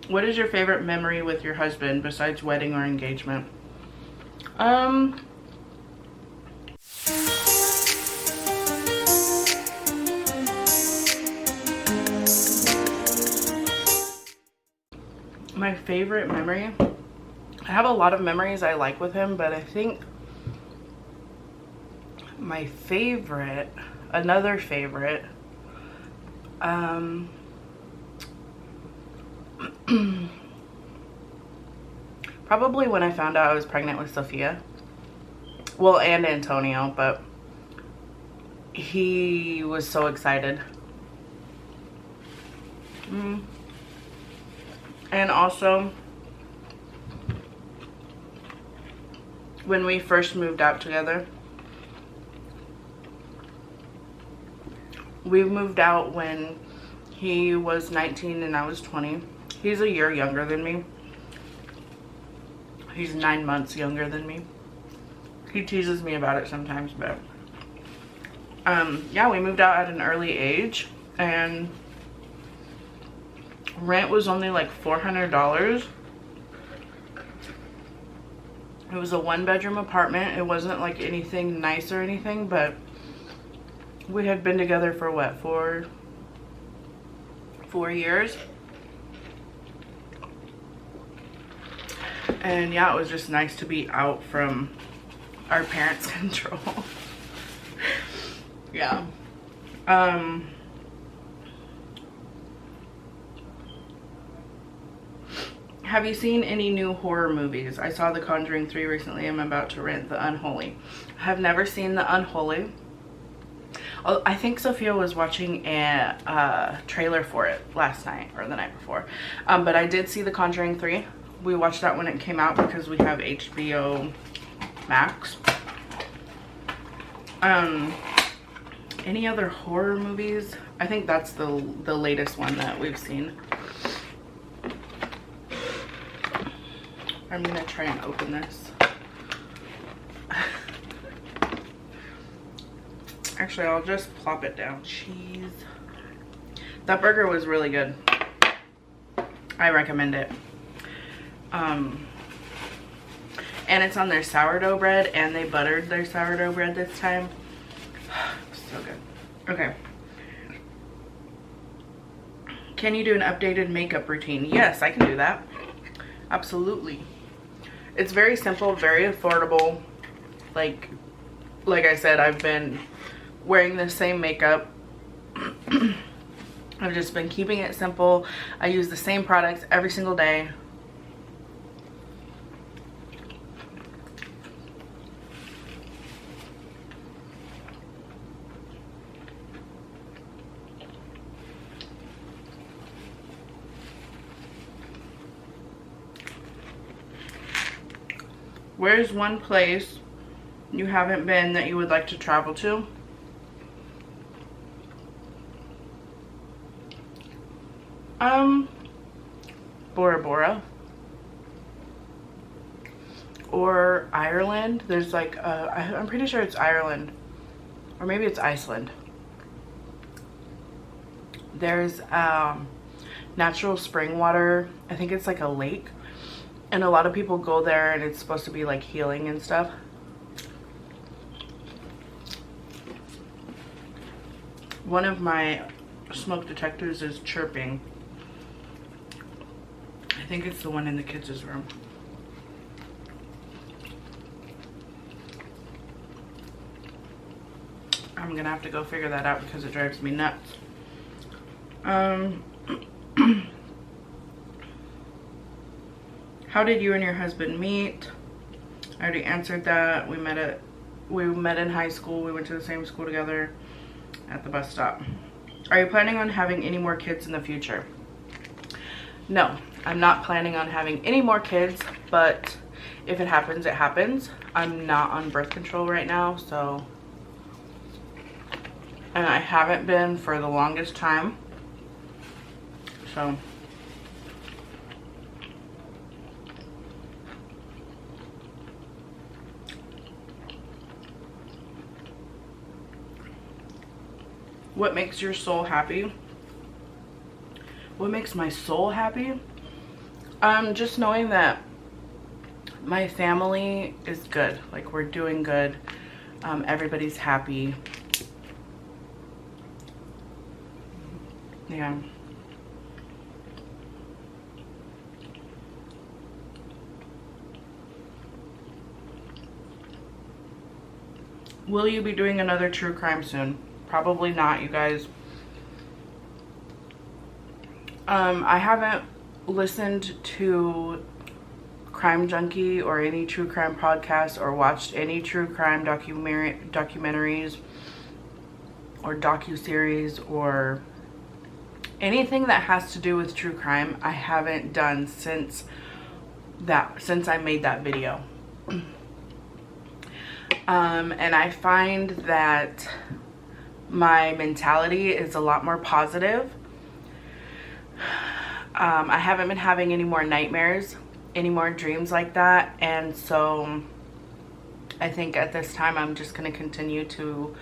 What is your favorite memory with your husband besides wedding or engagement? My favorite memory, I have a lot of memories I like with him, but I think my favorite, another favorite, probably when I found out I was pregnant with Sophia. Well, and Antonio, but he was so excited. And also, when we first moved out together, we moved out when he was 19 and I was 20. He's a year younger than me. He's 9 months younger than me. He teases me about it sometimes, but yeah, we moved out at an early age, and rent was only like $400. It was a 1-bedroom apartment. It wasn't like anything nice or anything, but we had been together for what, 4 years. And yeah, it was just nice to be out from our parents' control. Yeah. Have you seen any new horror movies? I saw The Conjuring 3 recently. I'm about to rent The Unholy. I have never seen The Unholy. Oh, I think Sophia was watching a trailer for it last night or the night before. But I did see The Conjuring 3. We watched that when it came out because we have HBO Max. Any other horror movies? I think that's the latest one that we've seen. I'm gonna try and open this. Actually, I'll just plop it down. Cheese. That burger was really good. I recommend it. And it's on their sourdough bread, and they buttered their sourdough bread this time. So good. Okay. Can you do an updated makeup routine? Yes, I can do that. Absolutely. It's very simple, very affordable. Like I said, I've been wearing the same makeup. I've just been keeping it simple. I use the same products every single day. Where's one place you haven't been that you would like to travel to? Bora Bora. Or Ireland. There's like, I'm pretty sure it's Ireland. Or maybe it's Iceland. There's natural spring water. I think it's like a lake. And a lot of people go there, and it's supposed to be like healing and stuff. One of my smoke detectors is chirping. I think it's the one in the kids' room. I'm gonna have to go figure that out because it drives me nuts. How did you and your husband meet? I already answered that. We met in high school. We went to the same school together at the bus stop. Are you planning on having any more kids in the future? No, I'm not planning on having any more kids, but if it happens, it happens. I'm not on birth control right now, so, and I haven't been for the longest time, so. What makes your soul happy? What makes my soul happy? Just knowing that my family is good. Like, we're doing good. Everybody's happy. Yeah. Will you be doing another true crime soon? Probably not, you guys. I haven't listened to Crime Junkie or any true crime podcast or watched any true crime documentaries or docuseries or anything that has to do with true crime. I haven't done since I made that video. And I find that my mentality is a lot more positive. I haven't been having any more nightmares, any more dreams like that, and so I think at this time I'm just going to continue to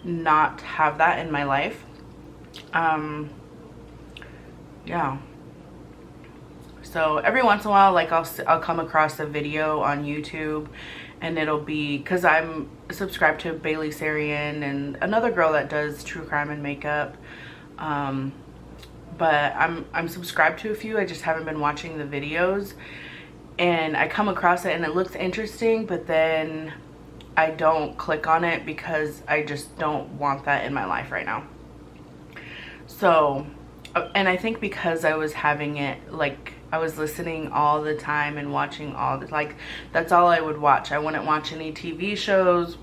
not have that in my life. Yeah. So every once in a while, like I'll come across a video on YouTube, and it'll be, because I'm subscribed to Bailey Sarian and another girl that does true crime and makeup. But I'm subscribed to a few. I just haven't been watching the videos, and I come across it and it looks interesting, but then I don't click on it because I just don't want that in my life right now. So, and I think because I was having it, like, I was listening all the time and watching all the, like, that's all I would watch. I wouldn't watch any TV shows.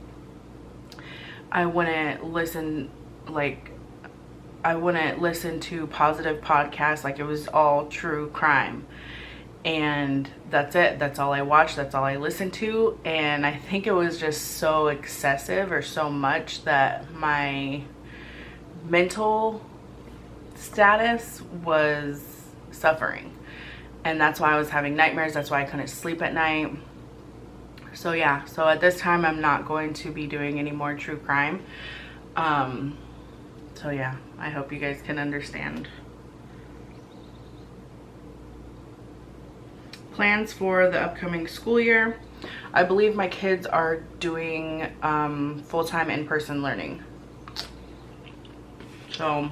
I wouldn't listen, like, I wouldn't listen to positive podcasts. Like, it was all true crime. And that's it. That's all I watched. That's all I listened to. And I think it was just so excessive or so much that my mental status was suffering. And that's why I was having nightmares. That's why I couldn't sleep at night. So yeah, so at this time I'm not going to be doing any more true crime. So yeah, I hope you guys can understand. Plans for the upcoming school year. I believe my kids are doing full-time in-person learning. So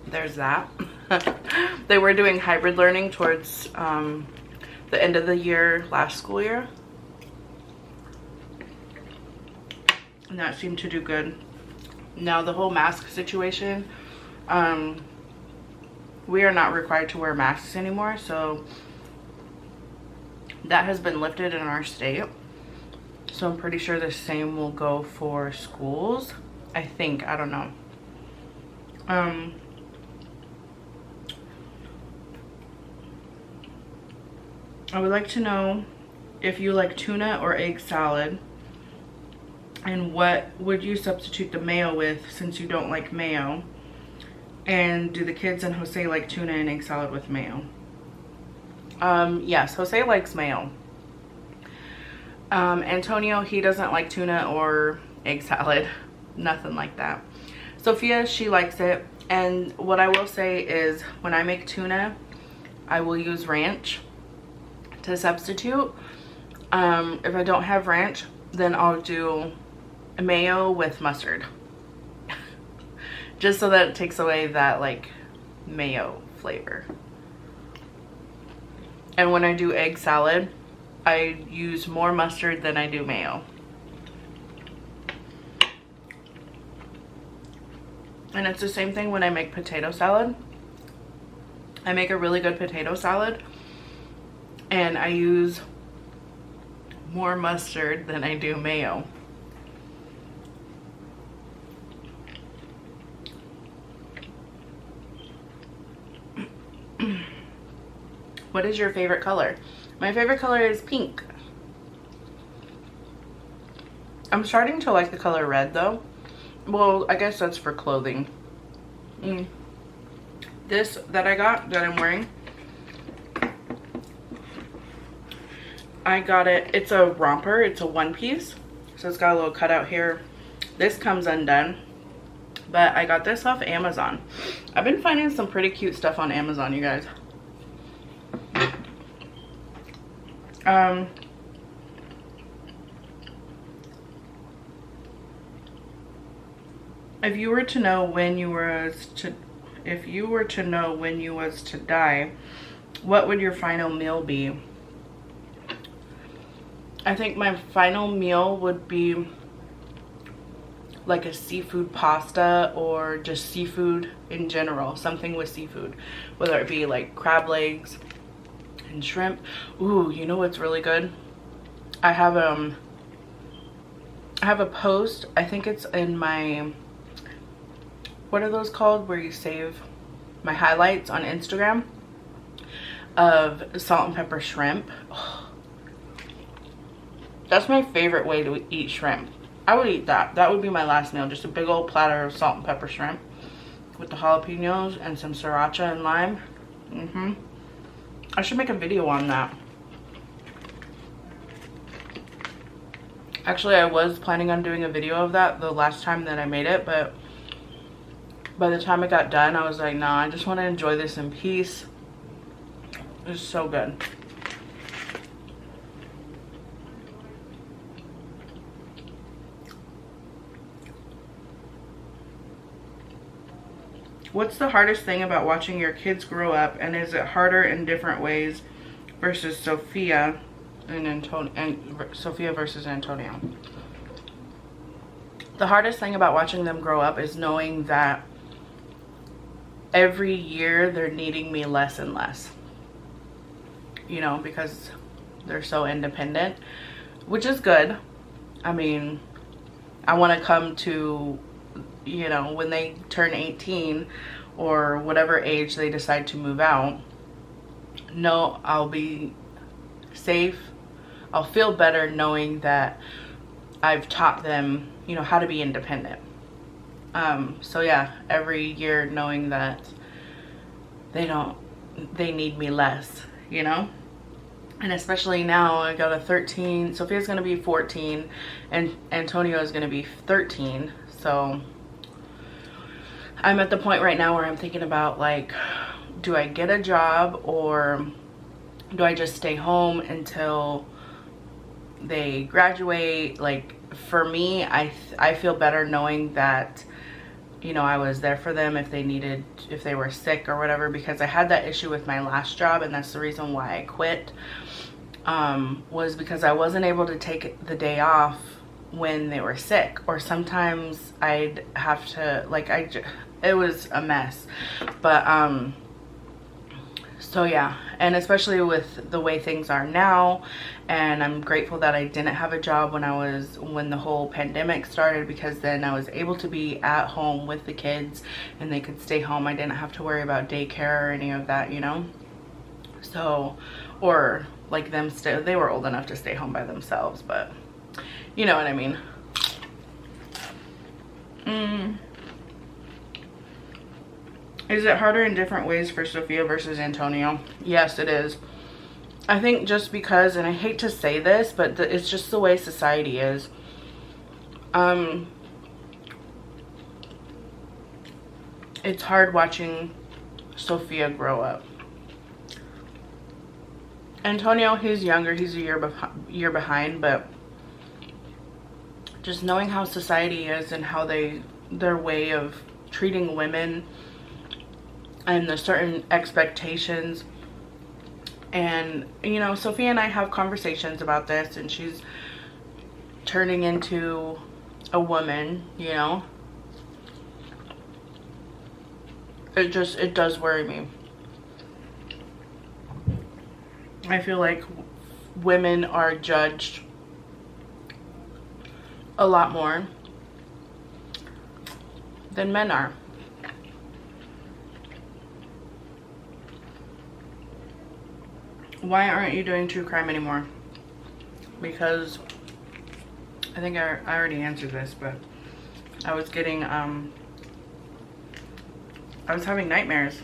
there's that. They were doing hybrid learning towards the end of the year, last school year. And that seemed to do good. Now the whole mask situation, we are not required to wear masks anymore, so that has been lifted in our state. So I'm pretty sure the same will go for schools. I think, I don't know. I would like to know if you like tuna or egg salad, and what would you substitute the mayo with since you don't like mayo, and do the kids and Jose like tuna and egg salad with mayo? Yes, Jose likes mayo. Antonio, he doesn't like tuna or egg salad, nothing like that. Sophia, she likes it. And what I will say is, when I make tuna, I will use ranch to substitute. If I don't have ranch, then I'll do mayo with mustard. Just so that it takes away that, like, mayo flavor. And when I do egg salad, I use more mustard than I do mayo. And it's the same thing when I make potato salad. I make a really good potato salad, and I use more mustard than I do mayo. What is your favorite color? My favorite color is pink. I'm starting to like the color red though. Well, I guess that's for clothing. This that I got, that I'm wearing, I got it, it's a romper, it's a one piece. So it's got a little cutout here. This comes undone. But I got this off Amazon. I've been finding some pretty cute stuff on Amazon, you guys. If you were to know when you was to die, what would your final meal be? I think my final meal would be like a seafood pasta, or just seafood in general, something with seafood, whether it be like crab legs and shrimp. Ooh, you know what's really good? I have a post, I think it's in my, what are those called, where you save my highlights on Instagram, of salt and pepper shrimp. Oh, that's my favorite way to eat shrimp. I would eat that. That would be my last meal. Just a big old platter of salt and pepper shrimp with the jalapenos and some sriracha and lime. I should make a video on that. Actually, I was planning on doing a video of that the last time that I made it, but by the time it got done, I was like, nah, I just want to enjoy this in peace. It's so good. What's the hardest thing about watching your kids grow up, and is it harder in different ways versus Sophia and Sophia versus Antonio? The hardest thing about watching them grow up is knowing that every year they're needing me less and less. You know, because they're so independent, which is good. I mean, I want to come to, you know, when they turn 18 or whatever age they decide to move out, no, I'll be safe. I'll feel better knowing that I've taught them, you know, how to be independent. So yeah, every year knowing that they need me less, you know. And especially now, I got a 13, Sophia's gonna be 14 and Antonio is gonna be 13. So I'm at the point right now where I'm thinking about, like, do I get a job or do I just stay home until they graduate? Like, for me, I feel better knowing that, you know, I was there for them if they were sick or whatever, because I had that issue with my last job, and that's the reason why I quit, was because I wasn't able to take the day off when they were sick, or sometimes I'd have to, like, it was a mess. But so yeah, and especially with the way things are now, and I'm grateful that I didn't have a job when the whole pandemic started, because then I was able to be at home with the kids and they could stay home. I didn't have to worry about daycare or any of that, you know. So, or like them they were old enough to stay home by themselves, but you know what I mean. Is it harder in different ways for Sophia versus Antonio? Yes, it is. I think just because, and I hate to say this, but it's just the way society is. It's hard watching Sophia grow up. Antonio, he's younger, he's a year behind, but just knowing how society is and how their way of treating women and the certain expectations. And, you know, Sophia and I have conversations about this, and she's turning into a woman, you know. It does worry me. I feel like women are judged a lot more than men are. Why aren't you doing true crime anymore? Because I think I already answered this, but I was getting I was having nightmares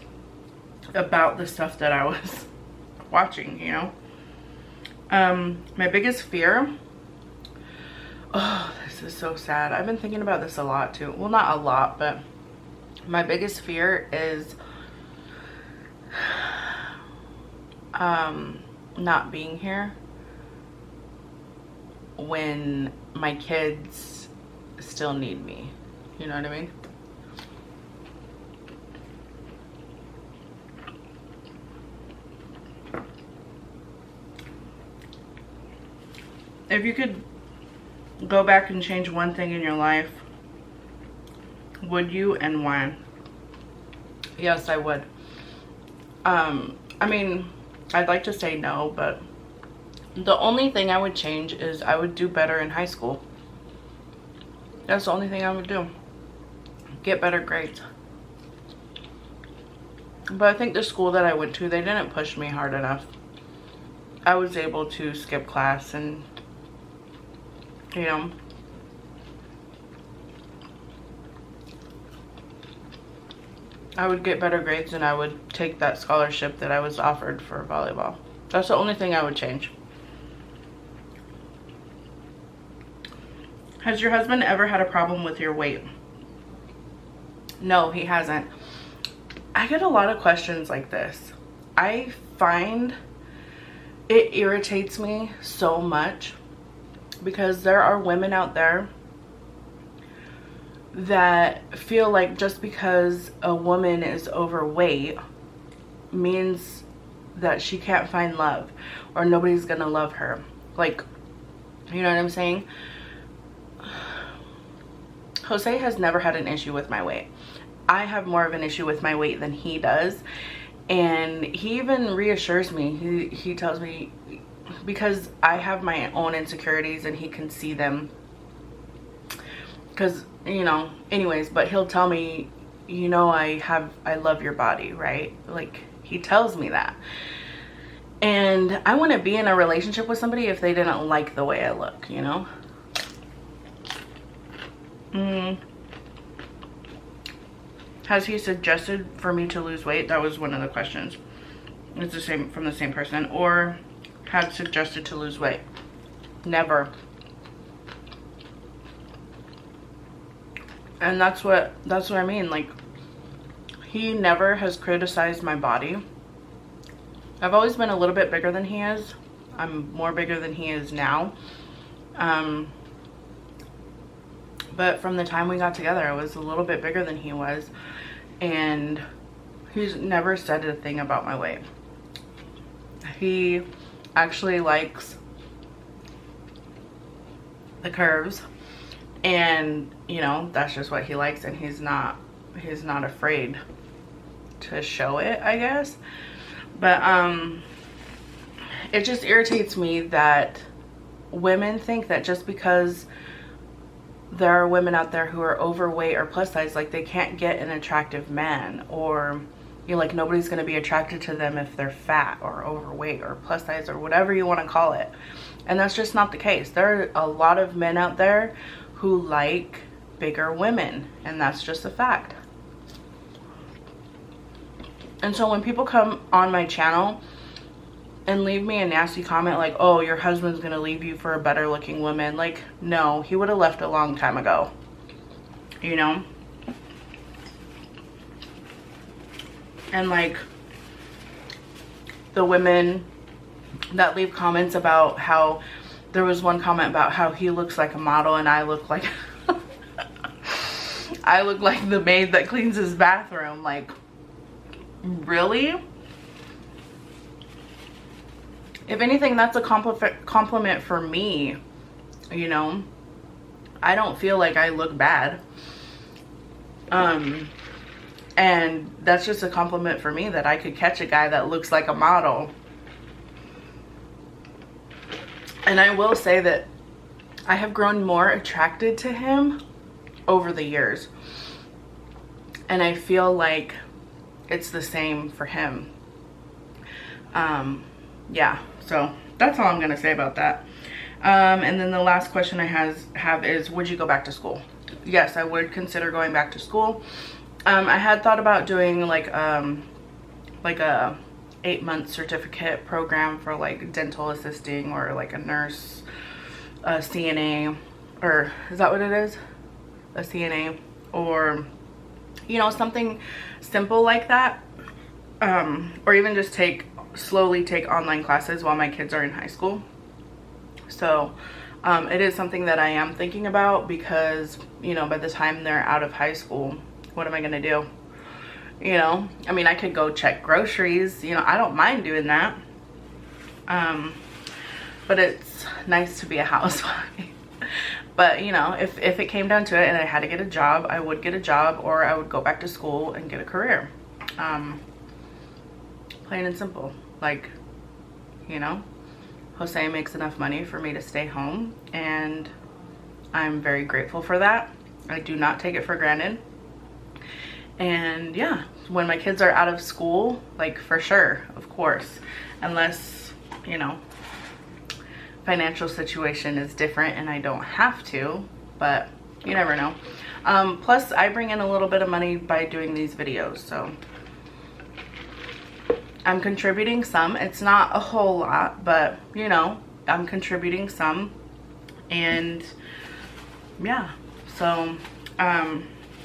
about the stuff that I was watching, you know. My biggest fear, oh, this This is so sad. I've been thinking about this a lot too. Well, not a lot, but my biggest fear is not being here when my kids still need me. You know what I mean? If you could go back and change one thing in your life, would you, and why? Yes, I would. I mean, I'd like to say no, but the only thing I would change is I would do better in high school. That's the only thing I would do. Get better grades. But I think the school that I went to, they didn't push me hard enough. I was able to skip class and, you know, I would get better grades and I would take that scholarship that I was offered for volleyball. That's the only thing I would change. Has your husband ever had a problem with your weight? No, he hasn't. I get a lot of questions like this. I find it irritates me so much because there are women out there that feel like just because a woman is overweight means that she can't find love or nobody's gonna love her. Like, you know what I'm saying? Jose has never had an issue with my weight. I have more of an issue with my weight than he does. And he even reassures me. He tells me, because I have my own insecurities and he can see them. Because, you know, anyways, but he'll tell me, you know, I love your body, right? Like, he tells me that. And I wouldn't be in a relationship with somebody if they didn't like the way I look, you know? Has he suggested for me to lose weight? That was one of the questions. It's the same, from the same person. Or had suggested to lose weight. Never. And that's what I mean. Like, he never has criticized my body. I've always been a little bit bigger than he is. I'm more bigger than he is now. But from the time we got together, I was a little bit bigger than he was. And he's never said a thing about my weight. He actually likes the curves. And, you know, that's just what he likes. And he's not afraid to show it, I guess. But, it just irritates me that women think that just because there are women out there who are overweight or plus size, like they can't get an attractive man, or, you know, like nobody's going to be attracted to them if they're fat or overweight or plus size or whatever you want to call it. And that's just not the case. There are a lot of men out there who like bigger women, and that's just a fact. And so when people come on my channel and leave me a nasty comment like, oh, your husband's gonna leave you for a better looking woman, like, no, he would have left a long time ago, you know? And like the women that leave comments about how, there was one comment about how he looks like a model and I look like I look like the maid that cleans his bathroom. Like, really? If anything, that's a compliment for me, you know? I don't feel like I look bad. And that's just a compliment for me that I could catch a guy that looks like a model. And I will say that I have grown more attracted to him over the years. And I feel like it's the same for him. Yeah, so that's all I'm going to say about that. And then the last question I have is, would you go back to school? Yes, I would consider going back to school. I had thought about doing like a 8-month certificate program for like dental assisting, or like a nurse, CNA, or is that what it is? A CNA, or you know, something simple like that. Or even just slowly take online classes while my kids are in high school. So it is something that I am thinking about, because you know, by the time they're out of high school, what am I gonna do? You know, I mean, I could go check groceries, you know, I don't mind doing that. But it's nice to be a housewife. But you know, if it came down to it and I had to get a job, I would get a job, or I would go back to school and get a career. Plain and simple. Like, you know, Jose makes enough money for me to stay home, and I'm very grateful for that. I do not take it for granted. And yeah, when my kids are out of school, like, for sure, of course, unless, you know, financial situation is different and I don't have to, but you never know. Plus I bring in a little bit of money by doing these videos, so I'm contributing some. It's not a whole lot, but you know, I'm contributing some. And yeah, so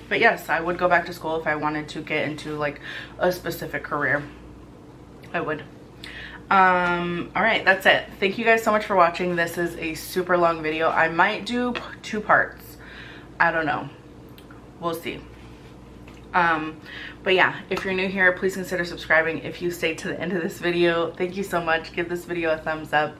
but yes, I would go back to school if I wanted to get into like a specific career. I would. All right, that's it. Thank you guys so much for watching. This is a super long video. I might do 2 parts. I don't know. We'll see. But yeah, if you're new here, please consider subscribing. If you stayed to the end of this video, thank you so much. Give this video a thumbs up,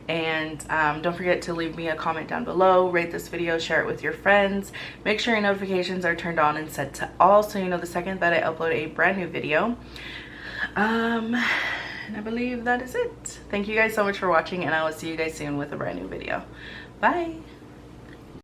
and don't forget to leave me a comment down below, rate this video, share it with your friends. Make sure your notifications are turned on and set to all, so you know the second that I upload a brand new video. And I believe that is it. Thank you guys so much for watching, and I will see you guys soon with a brand new video. Bye.